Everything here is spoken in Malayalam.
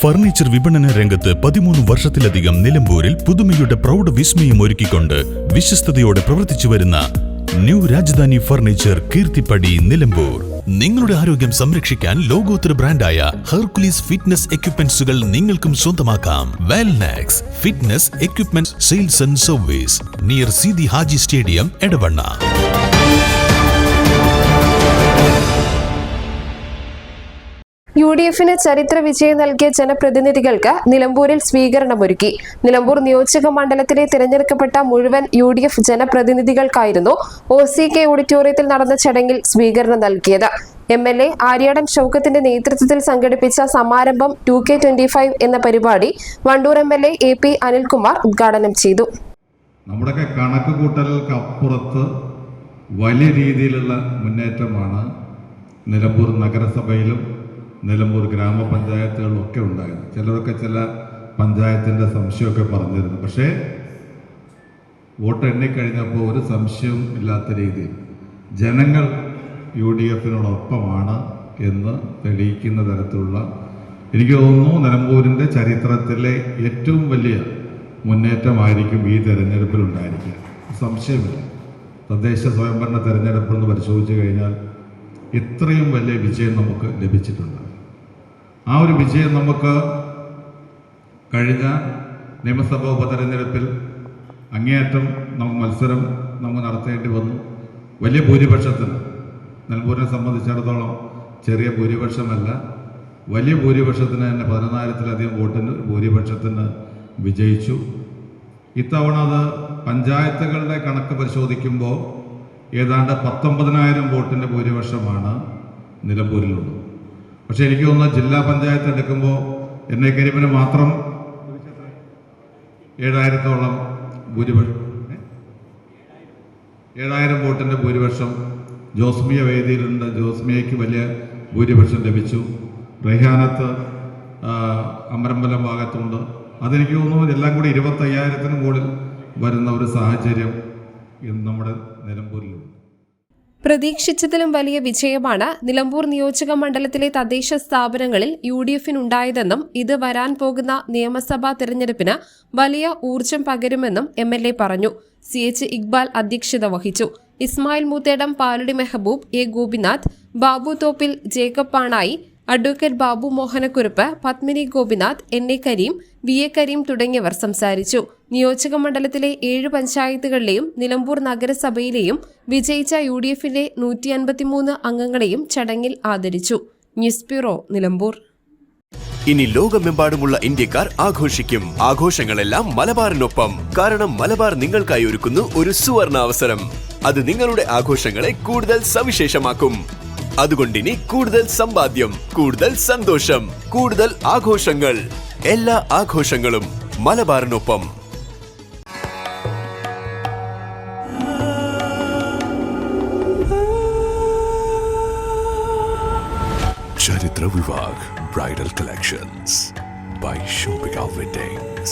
ഫർണിച്ചർ വിപണന രംഗത്ത് 13 വർഷത്തിലധികം നിലമ്പൂരിൽ പുതുമയുടെ പ്രൗഢ വിസ്മയം ഒരുക്കിക്കൊണ്ട് വിശ്വസ്തയോടെ പ്രവർത്തിച്ചു വരുന്ന ന്യൂ രാജധാനി ഫർണിച്ചർ കീർത്തിപ്പടി നിലമ്പൂർ. നിങ്ങളുടെ ആരോഗ്യം സംരക്ഷിക്കാൻ ലോകോത്തര ബ്രാൻഡായ ഹെർക്കുലീസ് ഫിറ്റ്നസ് എക്യുപ്മെന്റ്സുകൾ നിങ്ങൾക്കും സ്വന്തമാക്കാം. Wellnex fitness equipment sales and service near Seethi Haji stadium, Edavanna. UDFന് ചരിത്ര വിജയം നൽകിയ ജനപ്രതിനിധികൾക്ക് നിലമ്പൂരിൽ സ്വീകരണമൊരുക്കി. നിലമ്പൂർ നിയോജക മണ്ഡലത്തിലെ തിരഞ്ഞെടുക്കപ്പെട്ട മുഴുവൻ UDF ജനപ്രതിനിധികൾക്കായിരുന്നു OCK ഓഡിറ്റോറിയത്തിൽ നടന്ന ചടങ്ങിൽ സ്വീകരണം നൽകിയത്. MLA ആര്യാടൻ ഷൗക്കത്തിന്റെ നേതൃത്വത്തിൽ സംഘടിപ്പിച്ച സമാരംഭം 2K25 എന്ന പരിപാടി വണ്ടൂർ MLA AP അനിൽകുമാർ ഉദ്ഘാടനം ചെയ്തു. നമ്മുടെ കണക്ക് കൂട്ടലുകൾക്ക് അപ്പുറത്ത് വലിയ രീതിയിലുള്ള മുന്നേറ്റമാണ് നിലമ്പൂർ നഗരസഭയിലും നിലമ്പൂർ ഗ്രാമപഞ്ചായത്തുകളിലും ഒക്കെ ഉണ്ടായത്. ചിലരൊക്കെ ചില പഞ്ചായത്തിൻ്റെ സംശയമൊക്കെ പറഞ്ഞിരുന്നു. പക്ഷേ വോട്ട് എണ്ണിക്കഴിഞ്ഞപ്പോൾ ഒരു സംശയവും ഇല്ലാത്ത രീതിയിൽ ജനങ്ങൾ UDFനോടൊപ്പമാണ് എന്ന് തെളിയിക്കുന്ന തരത്തിലുള്ള, എനിക്ക് തോന്നുന്നു നിലമ്പൂരിൻ്റെ ചരിത്രത്തിലെ ഏറ്റവും വലിയ മുന്നേറ്റമായിരിക്കും ഈ തെരഞ്ഞെടുപ്പിലുണ്ടായിരിക്കുക. സംശയമില്ല. തദ്ദേശ സ്വയംഭരണ തെരഞ്ഞെടുപ്പെന്ന് പരിശോധിച്ച് കഴിഞ്ഞാൽ ഇത്രയും വലിയ വിജയം നമുക്ക് ലഭിച്ചിട്ടുണ്ട്. ആ ഒരു വിജയം നമുക്ക് കഴിഞ്ഞ നിയമസഭാ ഉപതെരഞ്ഞെടുപ്പിൽ അങ്ങേയറ്റം മത്സരം നമുക്ക് നടത്തേണ്ടി വന്നു. വലിയ ഭൂരിപക്ഷത്തിന്, നിലമ്പൂരിനെ സംബന്ധിച്ചിടത്തോളം ചെറിയ ഭൂരിപക്ഷമല്ല, വലിയ ഭൂരിപക്ഷത്തിന് തന്നെ 14,000-ലധികം വോട്ടിന് ഭൂരിപക്ഷത്തിന് വിജയിച്ചു. ഇത്തവണ അത് പഞ്ചായത്തുകളുടെ കണക്ക് പരിശോധിക്കുമ്പോൾ ഏതാണ്ട് 19,000 വോട്ടിൻ്റെ ഭൂരിപക്ഷമാണ് നിലമ്പൂരിലുള്ളത്. പക്ഷേ എനിക്ക് തോന്നുന്നു ജില്ലാ പഞ്ചായത്ത് എടുക്കുമ്പോൾ എന്നെ കരിമിന് മാത്രം 7,000-ഓളം ഭൂരിപക്ഷം, 7,000 വോട്ടിൻ്റെ ഭൂരിപക്ഷം ജോസ്മിയ വേദിയിലുണ്ട്. ജോസ്മിയയ്ക്ക് വലിയ ഭൂരിപക്ഷം ലഭിച്ചു. റെയ്ഹാനത്ത് അമരമ്പലം ഭാഗത്തുണ്ട്. അതെനിക്ക് തോന്നുന്നു എല്ലാം കൂടി 25,000-ന് മുകളിൽ വരുന്ന ഒരു സാഹചര്യം നമ്മുടെ നിലമ്പൂരിലുണ്ട്. പ്രതീക്ഷിച്ചതിലും വലിയ വിജയമാണ് നിലമ്പൂർ നിയോജക മണ്ഡലത്തിലെ തദ്ദേശ സ്ഥാപനങ്ങളിൽ UDFനുണ്ടായതെന്നും ഇത് വരാൻ പോകുന്ന നിയമസഭാ തെരഞ്ഞെടുപ്പിന് വലിയ ഊർജം പകരുമെന്നും MLA പറഞ്ഞു. CH ഇക്ബാൽ അധ്യക്ഷത വഹിച്ചു. Ismail Moothedam, Paladi Mehboob, A Gopinath, Babu Thoppil, Jacob Panayi, advocate Babu Mohanakurup, Padmini Gopinath, NA Kareem, VA Kareem തുടങ്ങിയവർ സംസാരിച്ചു. നിയോജക മണ്ഡലത്തിലെ 7 പഞ്ചായത്തുകളിലെയും നിലമ്പൂർ നഗരസഭയിലെയും വിജയിച്ച UDFന്റെ 153 അംഗങ്ങളെയും ചടങ്ങിൽ ആദരിച്ചു. News bureau, Nilambur. ഇനി ലോകമെമ്പാടുമുള്ള ഇന്ത്യക്കാർ ആഘോഷിക്കും. ആഘോഷങ്ങളെല്ലാം മലബാറിനൊപ്പം. കാരണം മലബാർ നിങ്ങൾക്കായി ഒരുക്കുന്നു ഒരു സുവർണ അവസരം. അത് നിങ്ങളുടെ ആഘോഷങ്ങളെ കൂടുതൽ സവിശേഷമാക്കും. അതുകൊണ്ടിനി കൂടുതൽ സമ്പാദ്യം, കൂടുതൽ സന്തോഷം, കൂടുതൽ ആഘോഷങ്ങൾ. എല്ലാ ആഘോഷങ്ങളും മലബാറിനൊപ്പം. ചരിത്ര വിഭാഗ് bridal collections by Shobhika Weddings.